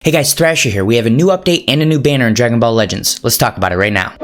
Hey guys, Thrasher here. We have a new update and a new banner in Dragon Ball Legends. Let's talk about it right now.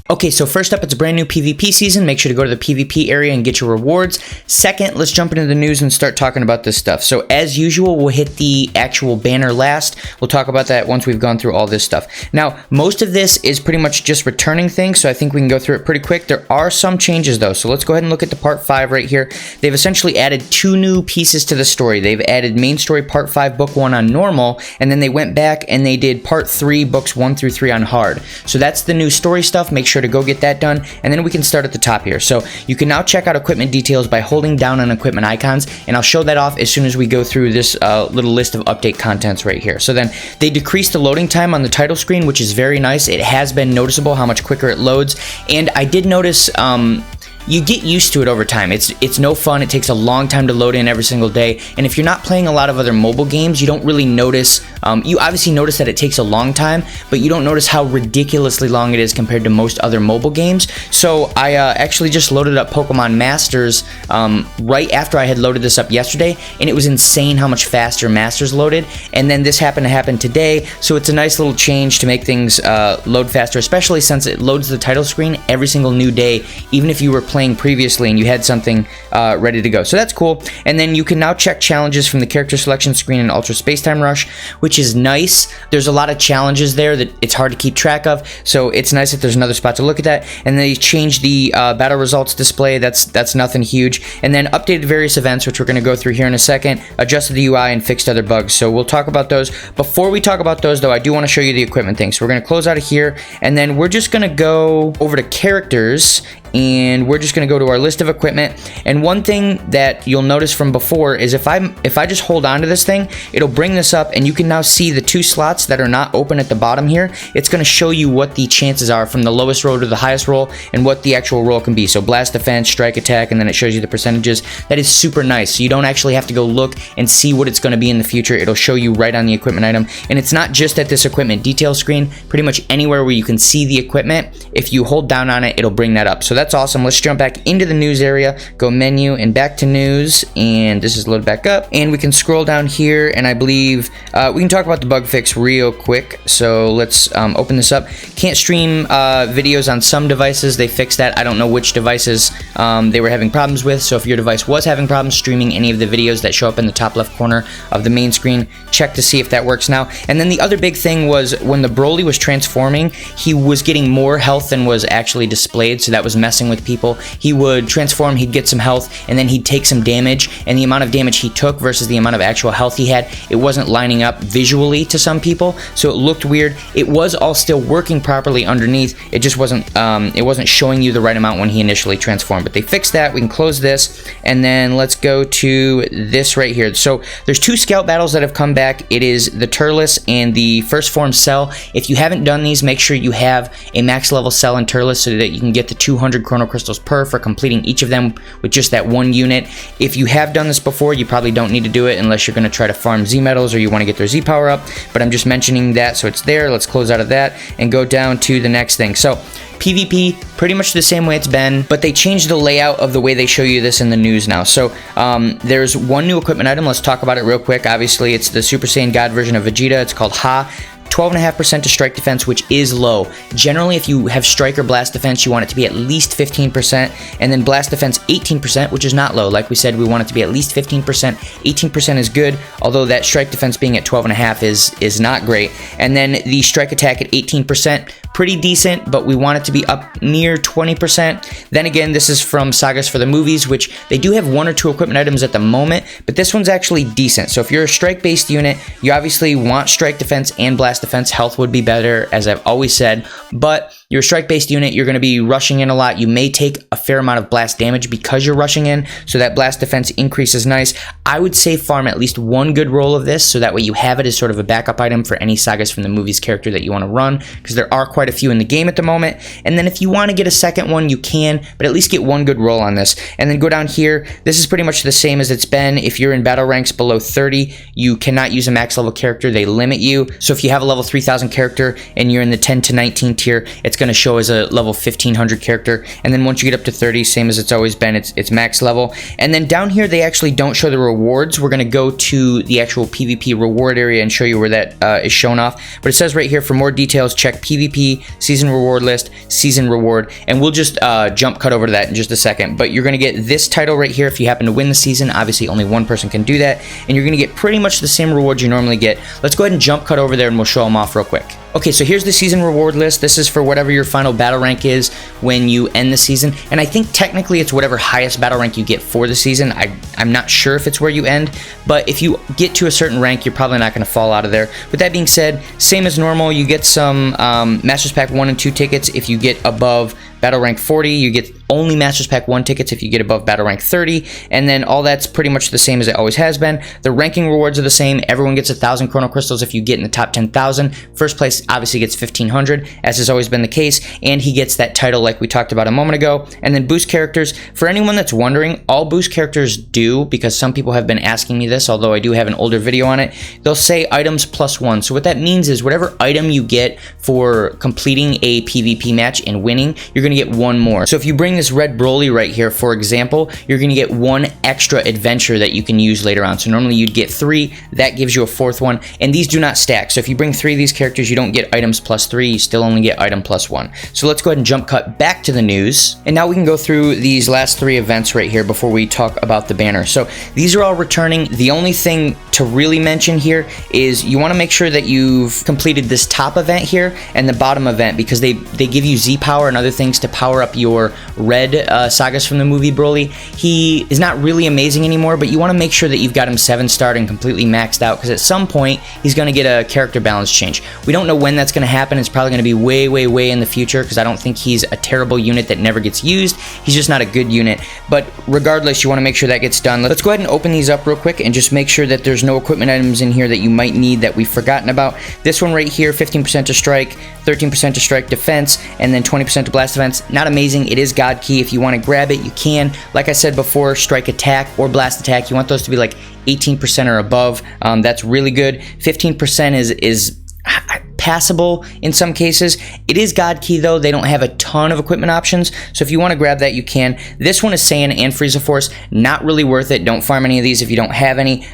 Okay, so first up, it's a brand new PvP season. Make sure to go to the PvP area and get your rewards. Second, let's jump into the news and start talking about this stuff. So as usual, we'll hit the actual banner last. We'll talk about that once we've gone through all this stuff. Now, most of this is pretty much just returning things, so I think we can go through it pretty quick. There are some changes though, so let's go ahead and look at the part 5 right here. They've essentially added 2 new pieces to the story. They've added main story part 5, book 1 on normal, and then they went back and they did part 3, books 1 through 3 on hard. So that's the new story stuff. Make sure to go get that done, and then we can start at the top here. So you can now check out equipment details by holding down on equipment icons, and I'll show that off as soon as we go through this little list of update contents right here. So then they decreased the loading time on the title screen, which is very nice. It has been noticeable how much quicker it loads, and I did notice you get used to it over time. It's no fun. It takes a long time to load in every single day, and if you're not playing a lot of other mobile games, you don't really notice. You obviously notice that it takes a long time, but you don't notice how ridiculously long it is compared to most other mobile games. So I actually just loaded up Pokemon Masters right after I had loaded this up yesterday, and it was insane how much faster Masters loaded, and then this happened to happen today, so it's a nice little change to make things load faster, especially since it loads the title screen every single new day, even if you were playing previously and you had something ready to go. So that's cool. And then you can now check challenges from the character selection screen in Ultra Spacetime Rush, which is nice. There's a lot of challenges there that it's hard to keep track of, so it's nice that there's another spot to look at that. And they changed the battle results display. That's nothing huge. And then updated various events, which we're going to go through here in a second, adjusted the UI, and fixed other bugs. So we'll talk about those. Before we talk about those though, I do want to show you the equipment thing. So we're going to close out of here, and then we're just going to go over to characters, and we're just going to go to our list of equipment. And one thing that you'll notice from before is if I just hold on to this thing, it'll bring this up, and you can now see the 2 slots that are not open at the bottom here. It's going to show you what the chances are from the lowest roll to the highest roll and what the actual roll can be. So blast, defense, strike, attack, and then it shows you the percentages. That is super nice. So you don't actually have to go look and see what it's going to be in the future. It'll show you right on the equipment item. And it's not just at this equipment detail screen. Pretty much anywhere where you can see the equipment, if you hold down on it, it'll bring that up. So that's awesome. Let's jump back into the news area, go menu and back to news, and this is loaded back up, and we can scroll down here, and I believe we can talk about the bug fix real quick. So let's open this up. Can't stream videos on some devices. They fixed that. I don't know which devices they were having problems with, so if your device was having problems streaming any of the videos that show up in the top left corner of the main screen, check to see if that works now. And then the other big thing was when the Broly was transforming, he was getting more health than was actually displayed, so that was messing with people. He would transform, he'd get some health, and then he'd take some damage, and the amount of damage he took versus the amount of actual health he had, it wasn't lining up visually to some people, so it looked weird. It was all still working properly underneath, it just wasn't showing you the right amount when he initially transformed, but they fixed that. We can close this, and then let's go to this right here. So there's 2 scout battles that have come back. It is the Turles and the first form Cell. If you haven't done these, make sure you have a max level Cell and Turles so that you can get the 200 chrono crystals per for completing each of them with just that 1 unit. If you have done this before, you probably don't need to do it unless you're going to try to farm Z medals or you want to get their Z power up, but I'm just mentioning that so it's there. Let's close out of that and go down to the next thing. So PvP, pretty much the same way it's been, but they changed the layout of the way they show you this in the news now. So there's 1 new equipment item. Let's talk about it real quick. Obviously, it's the Super Saiyan God version of Vegeta. It's called Ha. 12.5% to strike defense, which is low. Generally, if you have strike or blast defense, you want it to be at least 15%, and then blast defense 18%, which is not low. Like we said, we want it to be at least 15%. 18% is good, although that strike defense being at 12.5 is not great. And then the strike attack at 18%, pretty decent, but we want it to be up near 20%. Then again, this is from Sagas for the Movies, which they do have 1 or 2 equipment items at the moment, but this one's actually decent. So if you're a strike-based unit, you obviously want strike defense and blast defense. Health would be better, as I've always said, but you're a strike-based unit, you're going to be rushing in a lot. You may take a fair amount of blast damage because you're rushing in, so that blast defense increase is nice. I would say farm at least 1 good roll of this, so that way you have it as sort of a backup item for any Sagas from the Movies character that you want to run, because there are quite quite a few in the game at the moment. And then if you want to get a second one, you can, but at least get one good roll on this. And then go down here. This is pretty much the same as it's been. If you're in battle ranks below 30, you cannot use a max level character. They limit you. So if you have a level 3000 character and you're in the 10 to 19 tier, it's going to show as a level 1500 character. And then once you get up to 30, same as it's always been, it's max level. And then down here, they actually don't show the rewards. We're going to go to the actual PvP reward area and show you where that is shown off. But it says right here, for more details, check PvP, season reward list, season reward. And we'll just jump cut over to that in just a second. But you're going to get this title right here if you happen to win the season. Obviously, only one person can do that. And you're going to get pretty much the same rewards you normally get. Let's go ahead and jump cut over there and we'll show them off real quick. Okay, so here's the season reward list. This is for whatever your final battle rank is when you end the season. And I think technically it's whatever highest battle rank you get for the season. I'm not sure if it's where you end, but if you get to a certain rank, you're probably not going to fall out of there. With that being said, same as normal, you get some Masters Pack 1 and 2 tickets if you get above battle rank 40. You get only Masters Pack 1 tickets if you get above battle rank 30, and then all that's pretty much the same as it always has been. The ranking rewards are the same. Everyone gets 1,000 chrono crystals if you get in the top 10,000. First place obviously gets 1,500, as has always been the case, and he gets that title like we talked about a moment ago. And then boost characters, for anyone that's wondering, all boost characters do, because some people have been asking me this, although I do have an older video on it, they'll say items +1. So what that means is whatever item you get for completing a PvP match and winning, you're going to get one more. So if you bring this red Broly right here, for example, you're going to get one extra adventure that you can use later on. So normally you'd get 3, that gives you a 4th one, and these do not stack. So if you bring 3 of these characters, you don't get items +3, you still only get item +1. So let's go ahead and jump cut back to the news, and now we can go through these last 3 events right here before we talk about the banner. So these are all returning. The only thing to really mention here is you want to make sure that you've completed this top event here and the bottom event, because they give you Z power and other things to power up your red sagas from the movie Broly. He is not really amazing anymore, but you want to make sure that you've got him 7-starred and completely maxed out, because at some point he's going to get a character balance change. We don't know when that's going to happen. It's probably going to be way in the future, because I don't think he's a terrible unit that never gets used. He's just not a good unit, but regardless, you want to make sure that gets done. Let's go ahead and open these up real quick and just make sure that there's no equipment items in here that you might need that we've forgotten about. This one right here, 15% to strike, 13% to strike defense, and then 20% to blast defense. Not amazing. It is God Key. If you want to grab it, you can. Like I said before, strike attack or blast attack, you want those to be like 18% or above. That's really good. 15% is passable in some cases. It is God Key though. They don't have a ton of equipment options, so if you want to grab that, you can. This one is Saiyan and Frieza Force. Not really worth it. Don't farm any of these if you don't have any.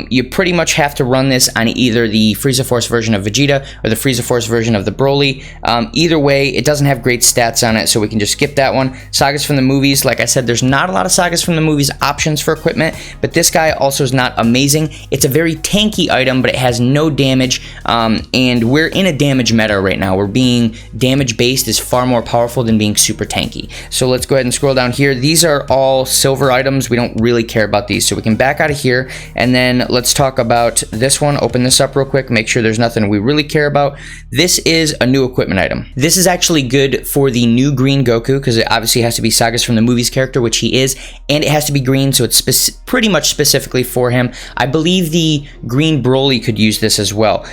You pretty much have to run this on either the Frieza Force version of Vegeta or the Frieza Force version of the Broly. Either way, it doesn't have great stats on it, so we can just skip that one. Sagas from the movies, like I said, there's not a lot of Sagas from the movies options for equipment, but this guy also is not amazing. It's a very tanky item, but it has no damage, and we're in a damage meta right now. We're being damage based is far more powerful than being super tanky. So let's go ahead and scroll down here. These are all silver items. We don't really care about these, so we can back out of here, and then let's talk about this one. Open this up real quick, make sure there's nothing we really care about. This is a new equipment item. This is actually good for the new green Goku, because it obviously has to be Sagas from the movies character, which he is, and it has to be green, so it's pretty much specifically for him. I believe the green Broly could use this as well.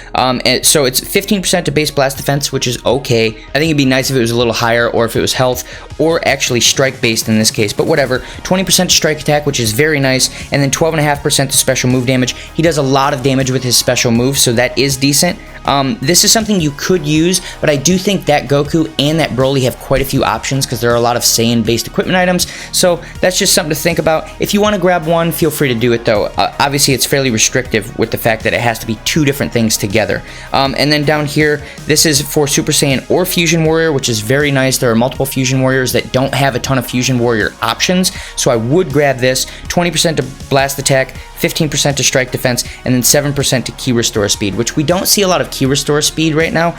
So it's 15% to base blast defense, which is okay. I think it'd be nice if it was a little higher, or if it was health, or actually strike based in this case, but whatever. 20% to strike attack, which is very nice, and then 12.5% to special move damage. He does a lot of damage with his special move, so that is decent. This is something you could use, but I do think that Goku and that Broly have quite a few options, because there are a lot of Saiyan based equipment items, so that's just something to think about. If you want to grab one, feel free to do it though. Obviously it's fairly restrictive with the fact that it has to be 2 different things together. And then down here, this is for Super Saiyan or Fusion Warrior, which is very nice. There are multiple Fusion Warriors that don't have a ton of Fusion Warrior options, so I would grab this. 20% to blast attack, 15% to strike defense, and then 7% to key restore speed, which we don't see a lot of key restore speed right now,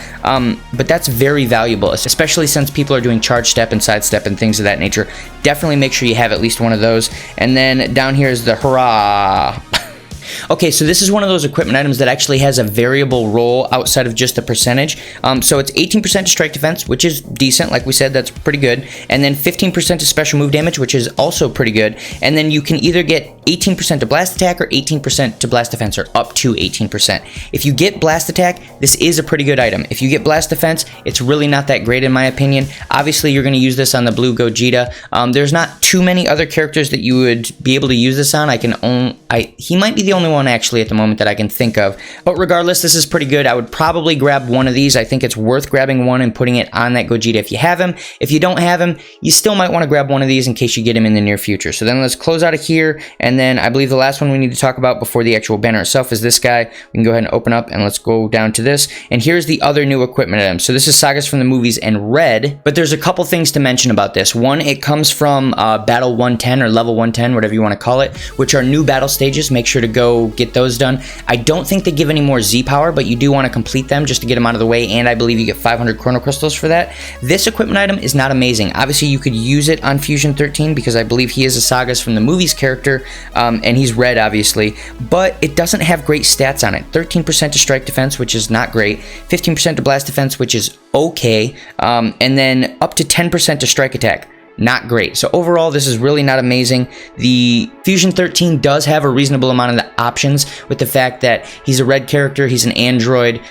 but that's very valuable, especially since people are doing charge step and sidestep and things of that nature. Definitely make sure you have at least one of those. And then down here is the hurrah. Okay, so this is one of those equipment items that actually has a variable roll outside of just the percentage. So it's 18% to strike defense, which is decent. Like we said, that's pretty good. And then 15% to special move damage, which is also pretty good. And then you can either get 18% to blast attack or 18% to blast defense, or up to 18%. If you get blast attack, this is a pretty good item. If you get blast defense, it's really not that great in my opinion. Obviously, you're going to use this on the blue Gogeta. There's not too many other characters that you would be able to use this on. He might be the only one actually at the moment that I can think of. But regardless, this is pretty good. I would probably grab one of these. I think it's worth grabbing one and putting it on that Gogeta if you have him. If you don't have him, you still might want to grab one of these in case you get him in the near future. So then let's close out of here, and then I believe the last one we need to talk about before the actual banner itself is this guy. We can go ahead and open up, and let's go down to this. And here's the other new equipment item. So this is Sagas from the movies in red, but there's a couple things to mention about this. One, it comes from Battle 110 or Level 110, whatever you want to call it, which are new battle stages. Make sure to go get those done. I don't think they give any more Z power, but you do want to complete them just to get them out of the way, and I believe you get 500 chrono crystals for that. This equipment item is not amazing. Obviously, you could use it on Fusion 13 because I believe he is a Sagas from the movies character, and he's red, obviously, but it doesn't have great stats on it. 13% to strike defense, which is not great, 15% to blast defense, which is okay, and then up to 10% to strike attack. Not great. So overall, this is really not amazing. The Fusion 13 does have a reasonable amount of the options with the fact that he's a red character, he's an android,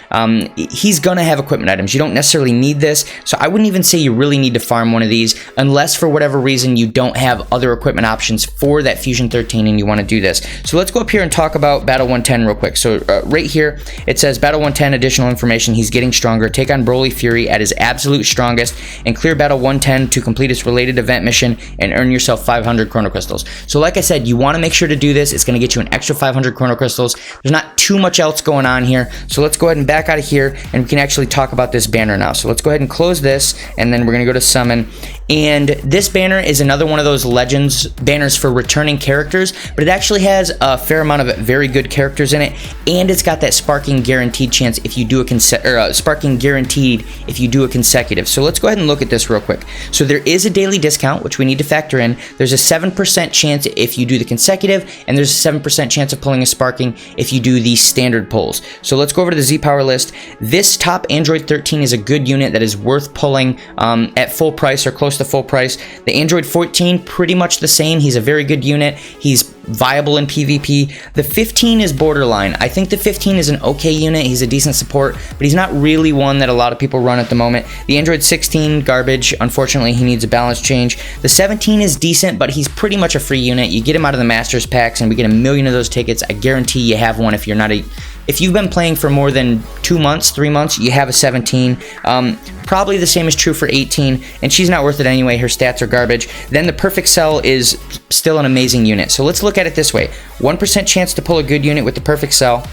he's gonna have equipment items. You don't necessarily need this, so I wouldn't even say you really need to farm one of these unless for whatever reason you don't have other equipment options for that Fusion 13 and you want to do this. So let's go up here and talk about Battle 110 real quick. So right here, it says Battle 110 additional information. He's getting stronger. Take on Broly Fury at his absolute strongest and clear Battle 110 to complete its related event mission and earn yourself 500 chrono crystals. So like I said, you want to make sure to do this. It's going to get you an extra 500 chrono crystals. There's not too much else going on here. So let's go ahead and back out of here and we can actually talk about this banner now. So let's go ahead and close this, and then we're going to go to summon. And this banner is another one of those legends banners for returning characters, but it actually has a fair amount of very good characters in it, and it's got that sparking guaranteed chance if you do a sparking guaranteed if you do a consecutive. So let's go ahead and look at this real quick. So there is a daily discount, which we need to factor in. There's a 7% chance if you do the consecutive, and there's a 7% chance of pulling a sparking if you do the standard pulls. So let's go over to the Z power list. This top Android 13 is a good unit that is worth pulling at full price or close to full price. The Android 14, pretty much the same. He's a very good unit. He's viable in PvP. The 15 is borderline. I think the 15 is an okay unit. He's a decent support, but he's not really one that a lot of people run at the moment. The Android 16, garbage. Unfortunately, he needs a balance change. The 17 is decent, but he's pretty much a free unit. You get him out of the Masters packs, and we get 1 million of those tickets. I guarantee you have one if you're not a... If you've been playing for more than 2 months, 3 months, you have a 17. Probably the same is true for 18, and she's not worth it anyway. Her stats are garbage. Then the Perfect Cell is still an amazing unit. So let's look at it this way. 1% chance to pull a good unit with the Perfect Cell,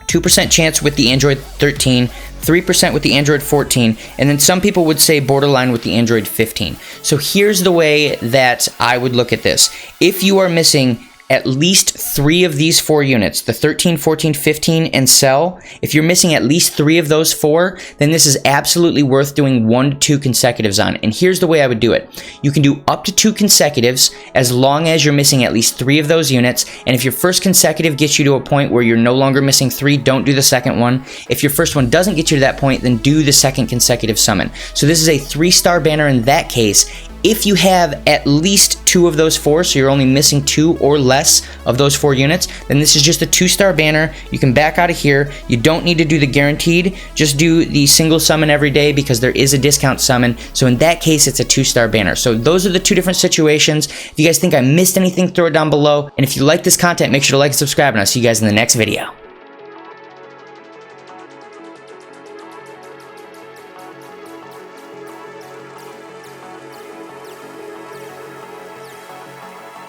2% chance with the Android 13, 3% with the Android 14, and then some people would say borderline with the Android 15. So here's the way that I would look at this. If you are missing at least 3 of these 4 units, the 13, 14, 15, and Cell, if you're missing at least 3 of those 4, then this is absolutely worth doing 1 to 2 consecutives on. And here's the way I would do it. You can do up to 2 consecutives as long as you're missing at least 3 of those units. And if your first consecutive gets you to a point where you're no longer missing 3, don't do the second one. If your first one doesn't get you to that point, then do the second consecutive summon. So this is a 3-star banner in that case. If you have at least 2 of those 4, so you're only missing 2 or less of those 4 units, then this is just a 2-star banner. You can back out of here. You don't need to do the guaranteed. Just do the single summon every day because there is a discount summon. So in that case, it's a 2-star banner. So those are the 2 different situations. If you guys think I missed anything, throw it down below. And if you like this content, make sure to like and subscribe, and I'll see you guys in the next video.